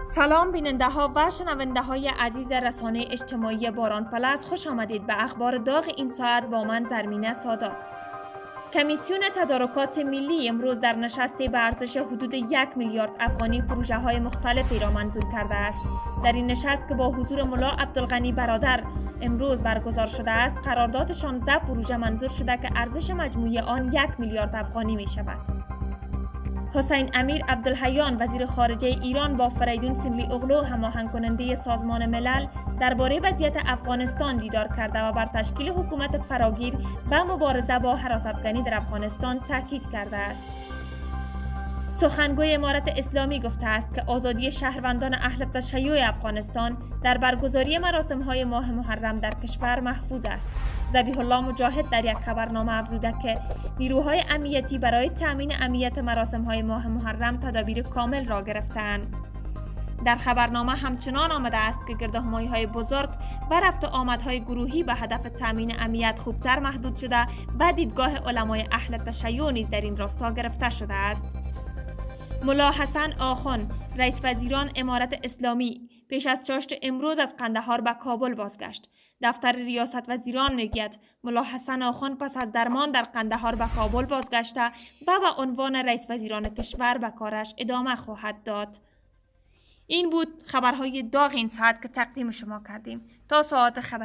سلام بیننده ها و شنونده های عزیز رسانه اجتماعی باران پلاس، خوش آمدید به اخبار داغ این ساعت با من زرمینه سادات. کمیسیون تدارکات ملی امروز در نشستی به ارزش حدود 1 میلیارد افغانی پروژه های مختلفی را منظور کرده است. در این نشست که با حضور ملا عبدالغنی برادر امروز برگزار شده است، قرارداد 16 پروژه منظور شده که ارزش مجموعی آن 1 میلیارد افغانی می شود. حسین امیر عبدالحیان وزیر خارجه ایران با فریدون سیملی اغلو هماهنگ کننده سازمان ملل درباره وضعیت افغانستان دیدار کرده و بر تشکیل حکومت فراگیر و مبارزه با هراستگری در افغانستان تاکید کرده است. سخنگوی امارت اسلامی گفته است که آزادی شهروندان اهل تشیع افغانستان در برگزاری مراسم‌های ماه محرم در کشور محفوظ است. ذبیح الله مجاهد در یک خبرنامه افزوده که نیروهای امنیتی برای تأمین امنیت مراسم‌های ماه محرم تدابیر کامل را گرفته‌اند. در خبرنامه همچنان آمده است که گردهمایی‌های بزرگ و رفت و آمدهای گروهی به هدف تأمین امنیت خوبتر محدود شده و دیدگاه علمای اهل تشیع نیز در این راستا گرفته شده است. ملا حسن آخون رئیس وزیران امارت اسلامی پیش از چاشت امروز از قندهار به کابل بازگشت. دفتر ریاست وزیران میگوید ملا حسن آخون پس از درمان در قندهار به کابل بازگشته و به عنوان رئیس وزیران کشور به کارش ادامه خواهد داد. این بود خبرهای داغ این ساعت که تقدیم شما کردیم. تا ساعت خبر